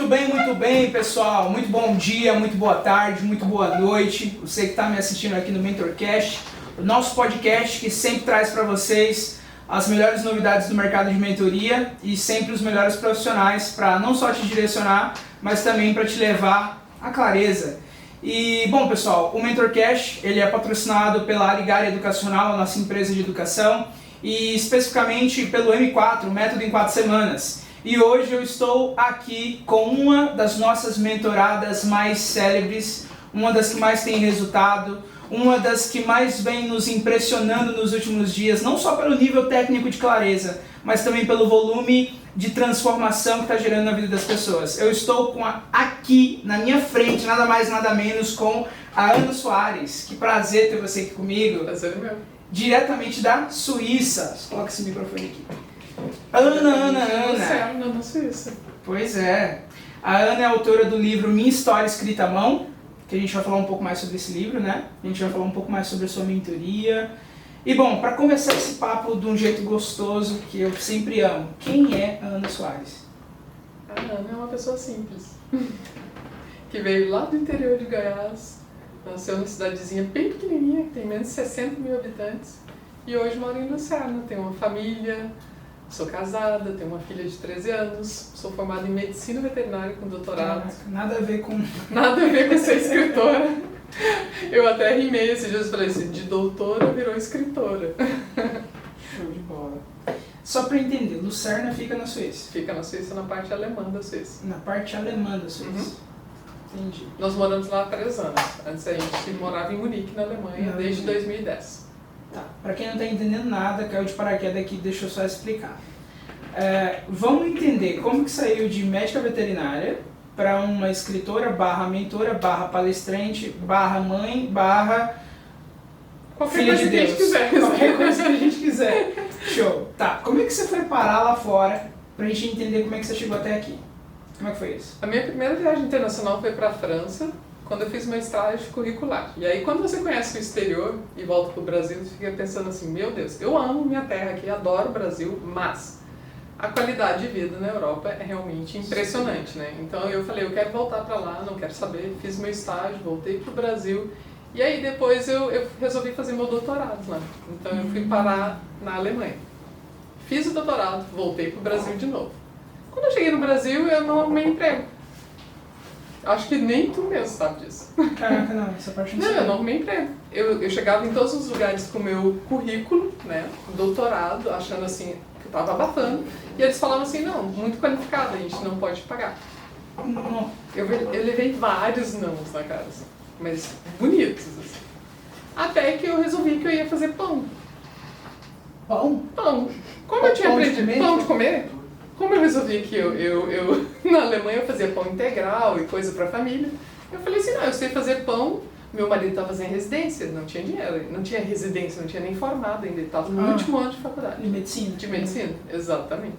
Muito bem, pessoal. Muito bom dia, muito boa tarde, muito boa noite. Você que está me assistindo aqui no MentorCast, o nosso podcast que sempre traz para vocês as melhores novidades do mercado de mentoria e sempre os melhores profissionais para não só te direcionar, mas também para te levar à clareza. E, bom, pessoal, o MentorCast ele é patrocinado pela Aligare Educacional, a nossa empresa de educação, e especificamente pelo M4, o Método em 4 Semanas. E hoje eu estou aqui com uma das nossas mentoradas mais célebres, uma das que mais tem resultado, uma das que mais vem nos impressionando nos últimos dias, não só pelo nível técnico de clareza, mas também pelo volume de transformação que está gerando na vida das pessoas. Eu estou aqui na minha frente, nada mais nada menos, com a Ana Soares. Que prazer ter você aqui comigo. Prazer meu. Diretamente da Suíça. Coloca esse microfone aqui. Ana. Na Suíça. Pois é. A Ana é autora do livro Minha História Escrita à Mão, que a gente vai falar um pouco mais sobre esse livro, né? A gente vai falar um pouco mais sobre a sua mentoria. E bom, para começar esse papo de um jeito gostoso, que eu sempre amo, quem é a Ana Soares? A Ana é uma pessoa simples, que veio lá do interior de Goiás, nasceu numa cidadezinha bem pequenininha, que tem menos de 60 mil habitantes, e hoje mora em Lucerna, tem uma família, sou casada, tenho uma filha de 13 anos, sou formada em medicina veterinária com doutorado. Caraca, nada a ver com ser escritora. Eu até rimei esses dias, falei assim, de doutora virou escritora. Show de bola. Só para entender, Lucerna fica na Suíça? Fica na Suíça, na parte alemã da Suíça. Na parte alemã da Suíça. Entendi. Nós moramos lá há 3 anos. Antes a gente morava em Munique, na Alemanha, desde 2010. Tá. Para quem não está entendendo nada, caiu de paraquedas aqui, deixa eu só explicar. Vamos entender como que saiu de médica veterinária para uma escritora, barra mentora, barra palestrante, barra mãe, barra qualquer filha coisa de Deus. Que a gente quiser. Qualquer coisa que a gente quiser. Show. Tá, como é que você foi parar lá fora pra gente entender como é que você chegou até aqui? Como é que foi isso? A minha primeira viagem internacional foi para a França, quando eu fiz meu estágio curricular. E aí quando você conhece o exterior e volta pro Brasil, você fica pensando assim, meu Deus, eu amo minha terra aqui, adoro o Brasil, mas a qualidade de vida na Europa é realmente impressionante, né? Então eu falei, eu quero voltar para lá, não quero saber, fiz meu estágio, voltei pro Brasil. E aí depois eu resolvi fazer meu doutorado lá. Então eu fui parar na Alemanha. Fiz o doutorado, voltei pro Brasil de novo. Quando eu cheguei no Brasil, eu não arrumei emprego. Acho que nem tu mesmo sabe disso. Caraca, não, essa parte não Não, sei. eu não arrumei emprego. Eu chegava em todos os lugares com o meu currículo, né, doutorado, achando assim, que eu tava abafando. E eles falavam assim, não, muito qualificado, a gente não pode pagar. Não. Eu levei vários nãos na cara, assim, mas bonitos, assim. Até que eu resolvi que eu ia fazer pão. Pão? Pão. Como eu tinha Pão de aprendido comer? pão de comer, como eu resolvi que eu na Alemanha eu fazia pão integral e coisa pra família, eu falei assim, não, eu sei fazer pão. Meu marido estava fazendo residência, não tinha dinheiro, não tinha residência, não tinha nem formado ainda, ele estava no último ano de faculdade. De medicina? De medicina, exatamente.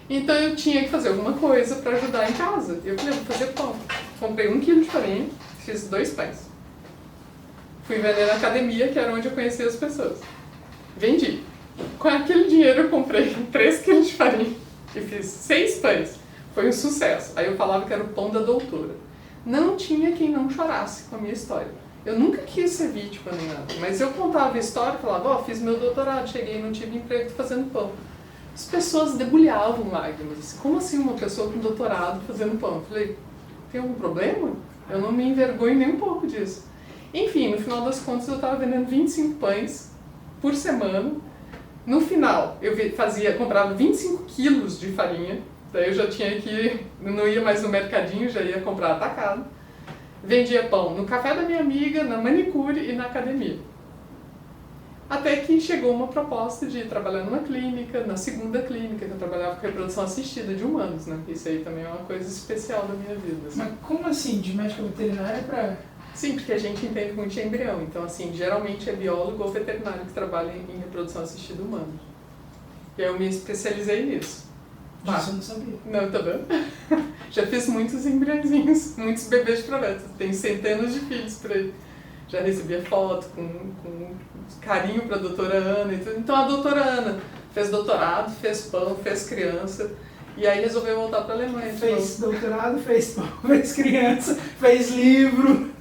Então eu tinha que fazer alguma coisa para ajudar em casa. Eu falei, vou fazer pão. Comprei 1 quilo de farinha, fiz 2 pães. Fui vender na academia, que era onde eu conhecia as pessoas. Vendi. Com aquele dinheiro eu comprei 3 quilos de farinha e fiz 6 pães. Foi um sucesso. Aí eu falava que era o pão da doutora. Não tinha quem não chorasse com a minha história. Eu nunca quis ser vítima nem nada, mas eu contava a história e falava, ó, fiz meu doutorado, cheguei e não tive emprego fazendo pão. As pessoas debulhavam lágrimas, assim, como assim uma pessoa com doutorado fazendo pão? Eu falei, tem algum problema? Eu não me envergonho nem um pouco disso. Enfim, no final das contas eu estava vendendo 25 pães por semana. No final, eu comprava 25 quilos de farinha, daí eu já tinha que, não ia mais no mercadinho, já ia comprar atacado. Vendia pão no café da minha amiga, na manicure e na academia. Até que chegou uma proposta de trabalhar numa clínica, na segunda clínica, que eu trabalhava com reprodução assistida de humanos, né? Isso aí também é uma coisa especial da minha vida. Assim. Mas como assim, de médica veterinária para... Sim, porque a gente entende muito de embrião, então assim, geralmente é biólogo ou veterinário que trabalha em reprodução assistida humana. E aí eu me especializei nisso. Disso eu não sabia. Não, tá vendo? Já fiz muitos embriãozinhos, muitos bebês de travessa. Tenho centenas de filhos por aí. Já recebia foto com carinho para a doutora Ana e tudo. Então a doutora Ana fez doutorado, fez pão, fez criança. E aí resolveu voltar para a Alemanha. Fez doutorado, fez criança, fez livro.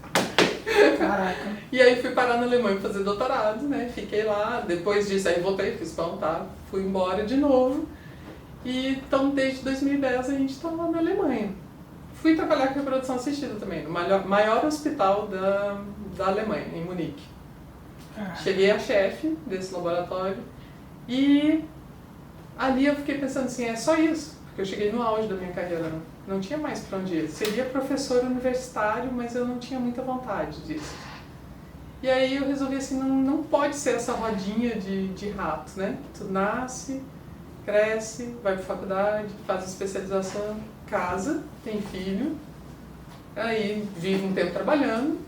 Caraca. E aí fui parar na Alemanha fazer doutorado, né? Fiquei lá, depois disso aí voltei, fiz pão, tá? Fui embora de novo. E então desde 2010 a gente está lá na Alemanha. Fui trabalhar com reprodução assistida também, no maior hospital da Alemanha, em Munique. Cheguei a chefe desse laboratório e ali eu fiquei pensando assim, é só isso, porque eu cheguei no auge da minha carreira, não tinha mais para onde ir. Seria professor universitário, mas eu não tinha muita vontade disso. E aí eu resolvi assim, não pode ser essa rodinha de rato, né? Tu nasce, cresce, vai para faculdade, faz especialização, casa, tem filho, aí vive um tempo trabalhando,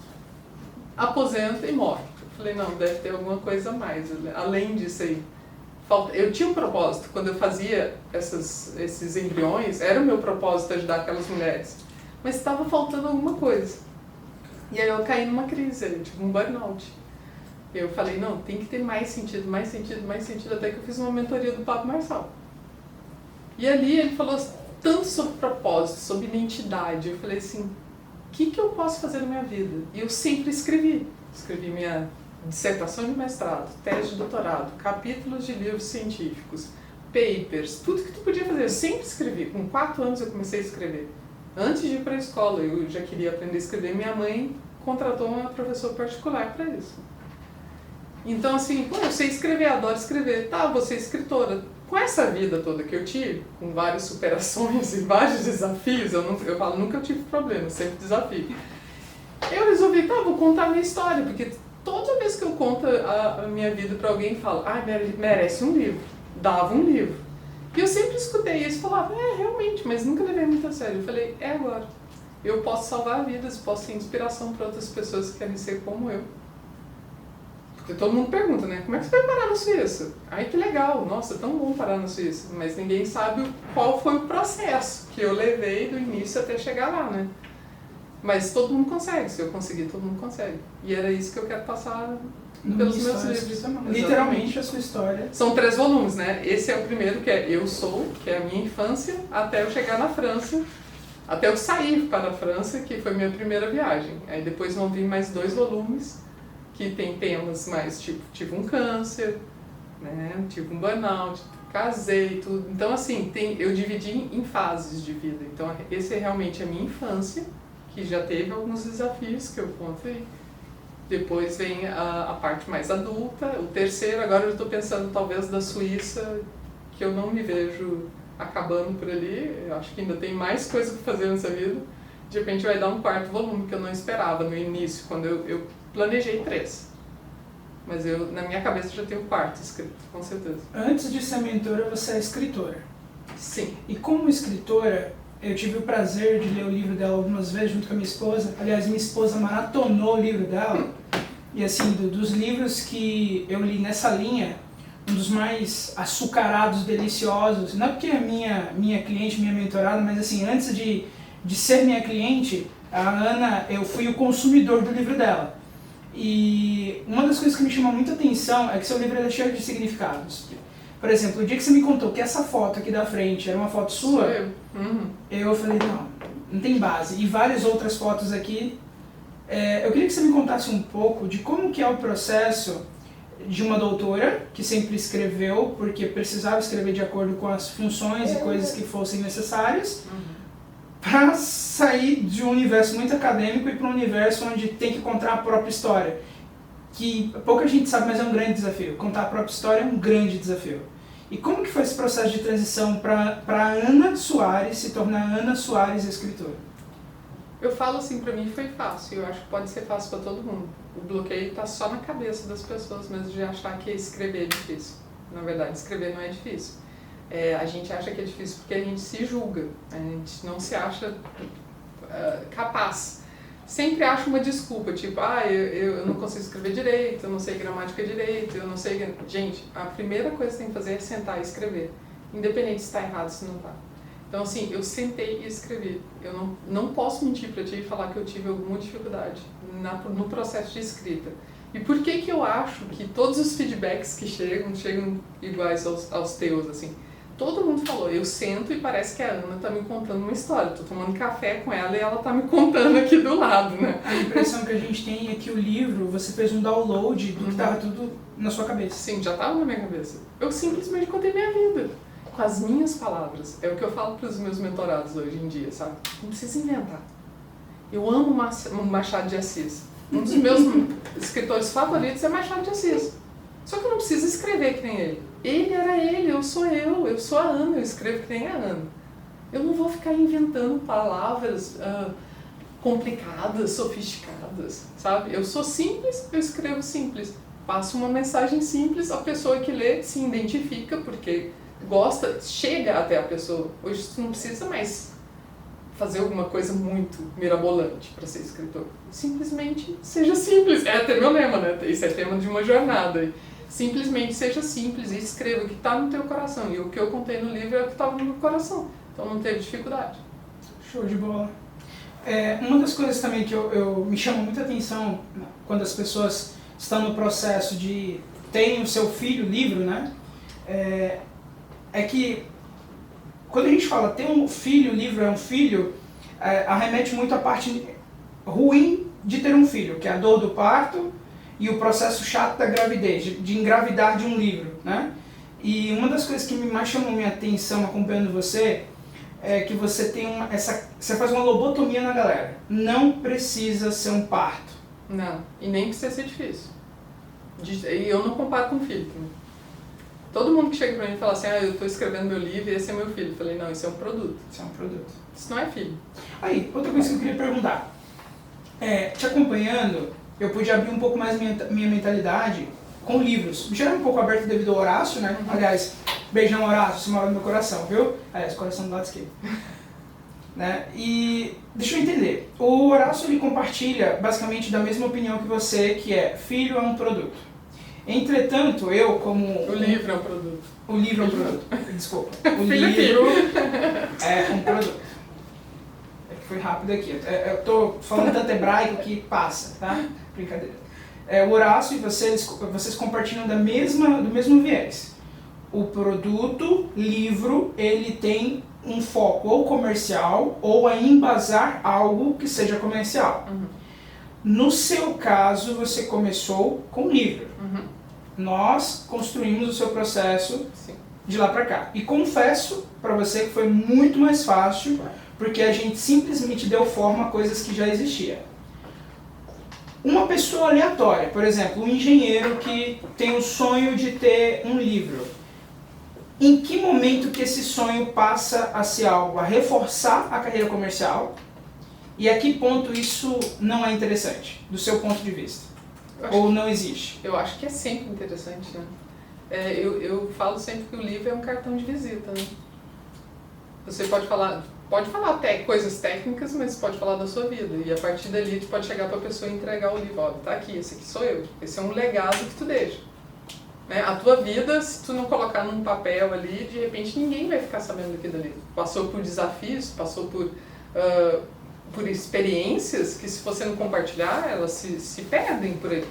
aposenta e morre. Eu falei, não, deve ter alguma coisa a mais, além disso aí. Eu tinha um propósito, quando eu fazia esses embriões, era o meu propósito ajudar aquelas mulheres, mas estava faltando alguma coisa. E aí eu caí numa crise, eu tive um burnout. Eu falei, não, tem que ter mais sentido, até que eu fiz uma mentoria do Pablo Marçal. E ali ele falou tanto sobre propósito, sobre identidade. Eu falei assim, o que eu posso fazer na minha vida? E eu sempre escrevi. Escrevi minha dissertação de mestrado, tese de doutorado, capítulos de livros científicos, papers, tudo que tu podia fazer. Eu sempre escrevi. Com 4 anos eu comecei a escrever. Antes de ir para a escola, eu já queria aprender a escrever. Minha mãe contratou uma professora particular para isso. Então, assim, eu sei escrever, adoro escrever. Tá, vou ser escritora. Com essa vida toda que eu tive, com várias superações e vários desafios, eu falo, nunca eu tive problema, sempre desafio. Eu resolvi, vou contar a minha história, porque toda vez que eu conto a minha vida para alguém, falo, merece um livro. Dava um livro. E eu sempre escutei isso e falava, realmente, mas nunca levei muito a sério. Eu falei, agora. Eu posso salvar vidas, posso ser inspiração para outras pessoas que querem ser como eu. Porque todo mundo pergunta, né? Como é que você vai parar na Suíça? Ai, que legal, nossa, tão bom parar na Suíça. Mas ninguém sabe qual foi o processo que eu levei do início até chegar lá, né? Mas todo mundo consegue, se eu conseguir, todo mundo consegue. E era isso que eu quero passar pelos meus livros. Literalmente a sua história. São 3 volumes, né? Esse é o primeiro, que é Eu Sou, que é a minha infância, até eu chegar na França, até eu sair para a França, que foi minha primeira viagem. Aí depois vão vir mais 2 volumes, que tem temas mais tipo, tive um câncer, né? Tive um burnout, casei, tudo. Então, assim, eu dividi em fases de vida. Então, esse é realmente a minha infância, que já teve alguns desafios que eu contei. Depois vem a parte mais adulta, o terceiro, agora eu estou pensando talvez da Suíça, que eu não me vejo acabando por ali, eu acho que ainda tem mais coisa para fazer nessa vida. De repente vai dar um 4º volume que eu não esperava no início, quando eu planejei 3. Mas na minha cabeça já tem o 4º escrito, com certeza. Antes de ser mentora, você é escritora. Sim. E como escritora, eu tive o prazer de ler o livro dela algumas vezes junto com a minha esposa. Aliás, minha esposa maratonou o livro dela. E assim, dos livros que eu li nessa linha, um dos mais açucarados, deliciosos, não porque é minha cliente, minha mentorada, mas assim, antes de ser minha cliente, a Ana, eu fui o consumidor do livro dela. E uma das coisas que me chamou muita atenção é que seu livro é cheio de significados. Por exemplo, o dia que você me contou que essa foto aqui da frente era uma foto sua, eu falei, não tem base. E várias outras fotos aqui. Eu queria que você me contasse um pouco de como que é o processo de uma doutora que sempre escreveu, porque precisava escrever de acordo com as funções e coisas que fossem necessárias, para sair de um universo muito acadêmico e para um universo onde tem que contar a própria história. Que pouca gente sabe, mas é um grande desafio. Contar a própria história é um grande desafio. E como que foi esse processo de transição para Ana Soares se tornar Ana Soares escritora? Eu falo assim, pra mim foi fácil, eu acho que pode ser fácil pra todo mundo. O bloqueio tá só na cabeça das pessoas mesmo, de achar que escrever é difícil. Na verdade, escrever não é difícil. A gente acha que é difícil porque a gente se julga, a gente não se acha capaz. Sempre acha uma desculpa, tipo, eu não consigo escrever direito, eu não sei gramática direito, eu não sei... Gente, a primeira coisa que você tem que fazer é sentar e escrever, independente se está errado ou se não está. Então, assim, eu sentei e escrevi. Eu não posso mentir para ti e falar que eu tive alguma dificuldade no processo de escrita. E por que eu acho que todos os feedbacks que chegam iguais aos teus, assim? todo mundo falou, eu sento e parece que a Ana tá me contando uma história. Tô tomando café com ela e ela tá me contando aqui do lado, né? A impressão que a gente tem é que o livro, você fez um download do que tava tudo na sua cabeça. Sim, já tava na minha cabeça. Eu simplesmente contei minha vida, com as minhas palavras. É o que eu falo pros meus mentorados hoje em dia, sabe? Não precisa inventar. Eu amo Machado de Assis. Um dos meus escritores favoritos é Machado de Assis. Só que eu não preciso escrever que nem ele. Ele era ele, eu sou a Ana, eu escrevo que nem a Ana. Eu não vou ficar inventando palavras complicadas, sofisticadas, sabe? Eu sou simples, eu escrevo simples. Passo uma mensagem simples, a pessoa que lê se identifica porque gosta, chega até a pessoa. Hoje você não precisa mais fazer alguma coisa muito mirabolante para ser escritor. Simplesmente seja simples. É até meu lema, né? Isso é tema de uma jornada. Simplesmente seja simples e escreva o que está no teu coração. E o que eu contei no livro é o que estava no meu coração. Então não teve dificuldade. Show de bola. Uma das coisas também que eu me chama muita atenção quando as pessoas estão no processo de terem o seu filho livro, né? É que quando a gente fala ter um filho, livro é um filho, arremete muito à parte ruim de ter um filho, que é a dor do parto e o processo chato da gravidez, de engravidar de um livro, né? E uma das coisas que mais chamou minha atenção acompanhando você é que você tem você faz uma lobotomia na galera. Não precisa ser um parto. Não, e nem precisa ser difícil. E eu não comparo com filho também. Todo mundo que chega pra mim e fala assim, eu estou escrevendo meu livro e esse é meu filho. Eu falei, não, isso é um produto. Isso é um produto. Isso não é filho. Aí, outra coisa que eu queria perguntar. Te acompanhando, eu pude abrir um pouco mais minha mentalidade com livros. Já era um pouco aberto devido ao Horácio, né? Aliás, beijão Horácio, você mora no meu coração, viu? Aliás, coração do lado esquerdo. Né? E deixa eu entender. O Horácio, ele compartilha basicamente da mesma opinião que você, que é filho é um produto. Entretanto, eu como... O livro é um produto. O livro é um produto. Desculpa. O Filho livro é um produto. É que foi rápido aqui. Eu tô falando tanto hebraico que passa, tá? Brincadeira. O Horácio e vocês compartilham do mesmo viés. O produto, livro, ele tem um foco ou comercial ou a embasar algo que seja comercial. Uhum. No seu caso, você começou com livro. Uhum. Nós construímos o seu processo Sim. de lá pra cá. E confesso pra você que foi muito mais fácil, porque a gente simplesmente deu forma a coisas que já existiam. Uma pessoa aleatória, por exemplo, um engenheiro que tem o sonho de ter um livro. Em que momento que esse sonho passa a ser algo a reforçar a carreira comercial? E a que ponto isso não é interessante, do seu ponto de vista? Ou não existe? Eu acho que é sempre interessante, né? Eu falo sempre que o livro é um cartão de visita, né? Você pode falar até coisas técnicas, mas pode falar da sua vida. E a partir dali, tu pode chegar para a pessoa e entregar o livro. Ó, tá aqui, esse aqui sou eu. Esse é um legado que tu deixa. Né? A tua vida, se tu não colocar num papel ali, de repente ninguém vai ficar sabendo daquilo ali. Passou por desafios, passou por experiências que, se você não compartilhar, elas se perdem por aí.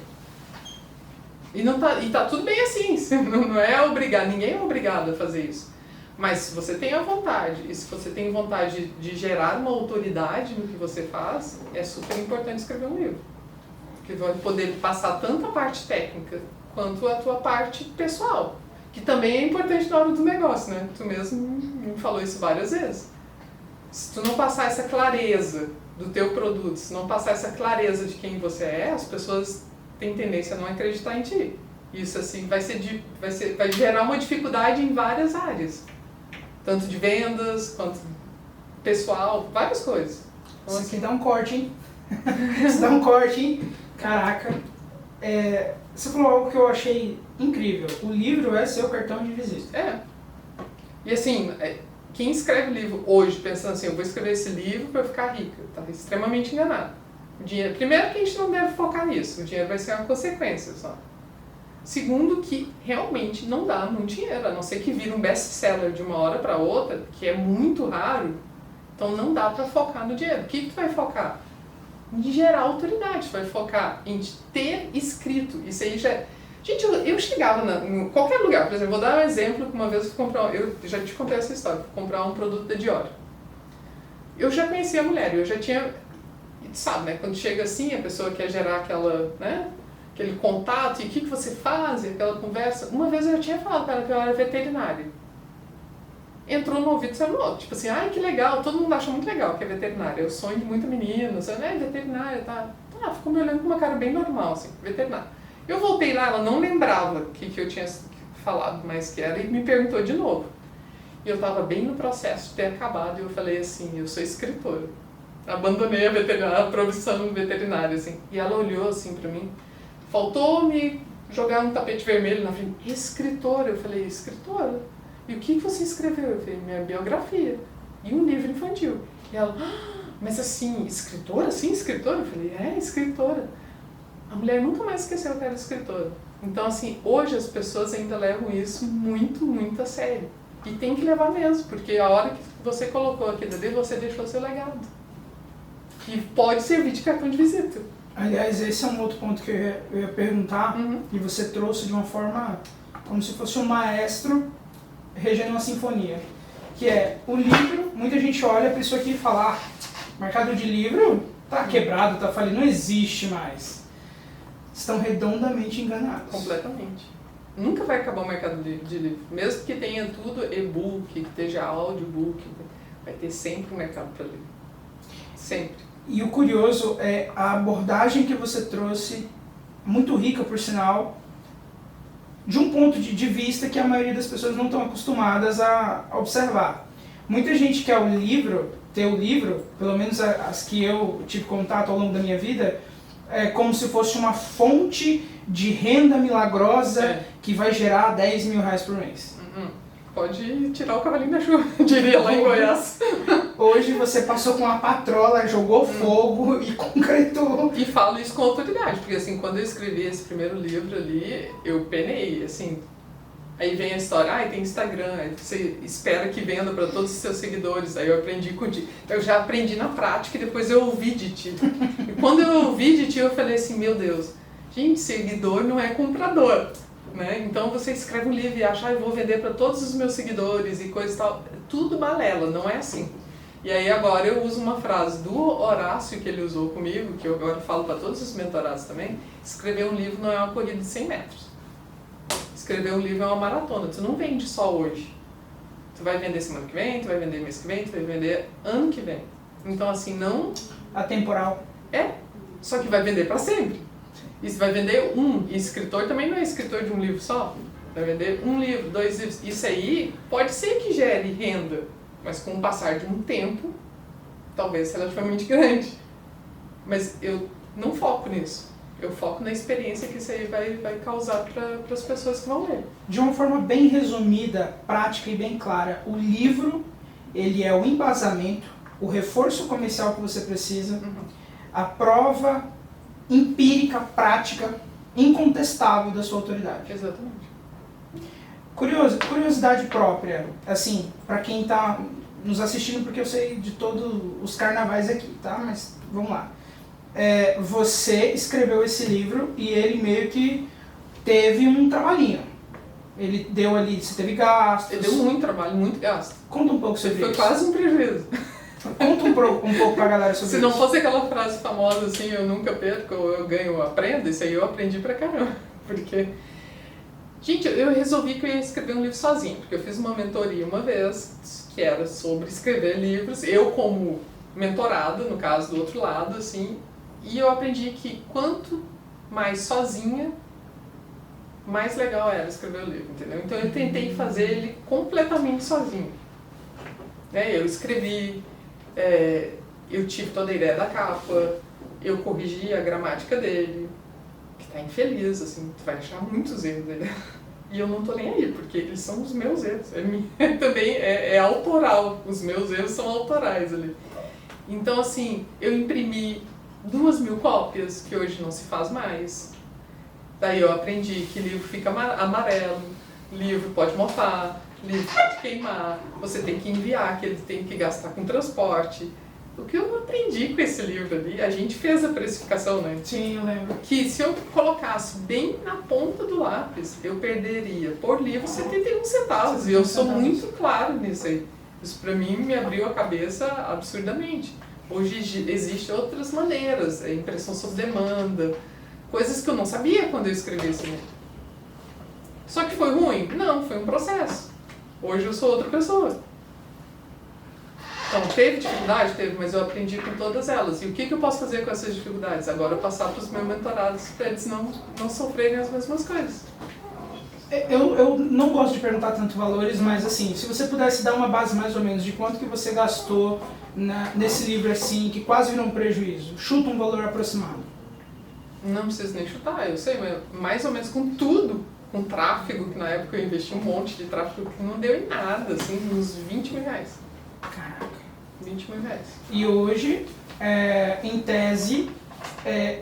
E tá tudo bem assim, não é obrigado, ninguém é obrigado a fazer isso. Mas se você tem a vontade, e se você tem vontade de gerar uma autoridade no que você faz, é super importante escrever um livro. Que vai poder passar tanto a parte técnica quanto a tua parte pessoal. Que também é importante na hora do negócio, né? Tu mesmo me falou isso várias vezes. Se tu não passar essa clareza do teu produto, se não passar essa clareza de quem você é, as pessoas têm tendência a não acreditar em ti. Isso assim vai gerar uma dificuldade em várias áreas. Tanto de vendas, quanto pessoal, várias coisas. Então, isso aqui dá um corte, hein? Isso dá um corte, hein? Caraca. Você falou algo que eu achei incrível. O livro é seu cartão de visita. E assim, quem escreve livro hoje pensando assim, eu vou escrever esse livro para eu ficar rica, tá extremamente enganado. O dinheiro, primeiro que a gente não deve focar nisso, o dinheiro vai ser uma consequência só. Segundo que realmente não dá muito dinheiro, a não ser que vire um best-seller de uma hora para outra, que é muito raro, então não dá para focar no dinheiro. O que tu vai focar? Em gerar autoridade, tu vai focar em ter escrito. Isso aí Gente, eu chegava em qualquer lugar, por exemplo, vou dar um exemplo que uma vez eu fui comprar, eu já te contei essa história, fui comprar um produto da Dior. Eu já conhecia a mulher, eu já tinha, sabe, né, quando chega assim, a pessoa quer gerar aquela, né, aquele contato, e o que você faz, aquela conversa. Uma vez eu já tinha falado para ela que eu era veterinária. Entrou no ouvido e saiu no outro, tipo assim, ai que legal, todo mundo acha muito legal que é veterinária, é o sonho de muita menina, você é veterinária, tá? Ficou me olhando com uma cara bem normal, assim, veterinária. Eu voltei lá, ela não lembrava o que eu tinha falado mais que era e me perguntou de novo. E eu estava bem no processo de ter acabado e eu falei assim, eu sou escritora. Abandonei a profissão veterinária, assim. E ela olhou assim pra mim, faltou me jogar um tapete vermelho na frente. Escritora, eu falei, escritora? E o que você escreveu? Eu falei, minha biografia e um livro infantil. E ela, mas assim, escritora? Sim, escritora? Eu falei, escritora. A mulher nunca mais esqueceu que era escritora. Então, assim, hoje as pessoas ainda levam isso muito, muito a sério. E tem que levar mesmo, porque a hora que você colocou aquilo ali, você deixou seu legado. E pode servir de cartão de visita. Aliás, esse é um outro ponto que eu ia perguntar, e você trouxe de uma forma como se fosse um maestro regendo uma sinfonia. Que é o livro, muita gente olha para isso aqui e fala, mercado de livro tá quebrado, tá falido, não existe mais. Estão redondamente enganados. Completamente. Nunca vai acabar o mercado de livro. Mesmo que tenha tudo e-book, que esteja audiobook, vai ter sempre um mercado para livro. Sempre. E o curioso é a abordagem que você trouxe, muito rica por sinal, de um ponto de vista que a maioria das pessoas não estão acostumadas a observar. Muita gente quer ter o livro, pelo menos as que eu tive contato ao longo da minha vida, é como se fosse uma fonte de renda milagrosa que vai gerar 10 mil reais por mês. Pode tirar o cavalinho da chuva, diria lá em Goiás. Hoje você passou com uma patrola, jogou fogo e concretou. E falo isso com autoridade, porque assim, quando eu escrevi esse primeiro livro ali, eu penei, assim. Aí vem a história, tem Instagram, aí você espera que venda para todos os seus seguidores. Aí eu aprendi contigo. Eu já aprendi na prática e depois eu ouvi de ti. E quando eu ouvi de ti, eu falei assim, meu Deus, gente, seguidor não é comprador. Né? Então você escreve um livro e acha, eu vou vender para todos os meus seguidores e coisa e tal. Tudo balela, não é assim. E aí agora eu uso uma frase do Horácio que ele usou comigo, que eu agora falo para todos os mentorados também, escrever um livro não é uma corrida de 100 metros. Escrever um livro é uma maratona, tu não vende só hoje. Tu vai vender semana que vem, tu vai vender mês que vem, tu vai vender ano que vem. Então assim, não... Atemporal. Só que vai vender para sempre. E você vai vender e escritor também não é escritor de um livro só. Vai vender um livro, 2 livros. Isso aí pode ser que gere renda, mas com o passar de um tempo, talvez relativamente grande. Mas eu não foco nisso. Eu foco na experiência que isso aí vai causar para as pessoas que vão ler. De uma forma bem resumida, prática e bem clara, o livro, ele é o embasamento, o reforço comercial que você precisa, a prova empírica, prática, incontestável da sua autoridade. Exatamente. Curiosidade própria, assim, para quem está nos assistindo, porque eu sei de todos os carnavais aqui, tá? Mas vamos lá. Você escreveu esse livro e ele meio que teve um trabalhinho. Ele deu ali, você teve gastos. Ele deu muito trabalho, muito gasto. Conta um pouco sobre isso. Foi quase um prejuízo. Conta um pouco pra galera sobre isso. Se não fosse aquela frase famosa assim, eu nunca perco, eu ganho, eu aprendo, isso aí eu aprendi pra caramba. Porque, gente, eu resolvi que eu ia escrever um livro sozinho, porque eu fiz uma mentoria uma vez, que era sobre escrever livros, eu como mentorada, no caso do outro lado, assim, e eu aprendi que quanto mais sozinha, mais legal era escrever o livro, entendeu? Então eu tentei fazer ele completamente sozinho. Eu escrevi, eu tive toda a ideia da capa, eu corrigi a gramática dele, que tá infeliz, assim, tu vai achar muitos erros dele. E eu não tô nem aí, porque eles são os meus erros. Também é autoral, os meus erros são autorais ali. Então, assim, eu imprimi 2.000 cópias, que hoje não se faz mais. Daí eu aprendi que livro fica amarelo, livro pode mofar, livro pode queimar, você tem que enviar, que ele tem que gastar com transporte. O que eu aprendi com esse livro ali, a gente fez a precificação, né? Sim, eu lembro. Que se eu colocasse bem na ponta do lápis, eu perderia por livro 71 centavos. E eu sou muito claro nisso aí. Isso pra mim me abriu a cabeça absurdamente. Hoje existem outras maneiras, impressão sob demanda, coisas que eu não sabia quando eu escrevi esse livro. Só que foi ruim? Não, foi um processo. Hoje eu sou outra pessoa. Então, teve dificuldade? Teve, mas eu aprendi com todas elas. E o que eu posso fazer com essas dificuldades? Agora, passar para os meus mentorados, para eles não sofrerem as mesmas coisas. Eu não gosto de perguntar tanto valores, mas assim, se você pudesse dar uma base mais ou menos de quanto que você gastou nesse livro assim, que quase virou um prejuízo, chuta um valor aproximado. Não preciso nem chutar, eu sei, mas mais ou menos com tudo, com tráfego, que na época eu investi um monte de tráfego, que não deu em nada, assim, uns 20 mil reais. Caraca. 20 mil reais. E hoje, em tese,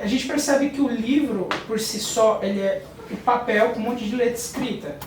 a gente percebe que o livro, por si só, ele é o papel com um monte de letra escrita.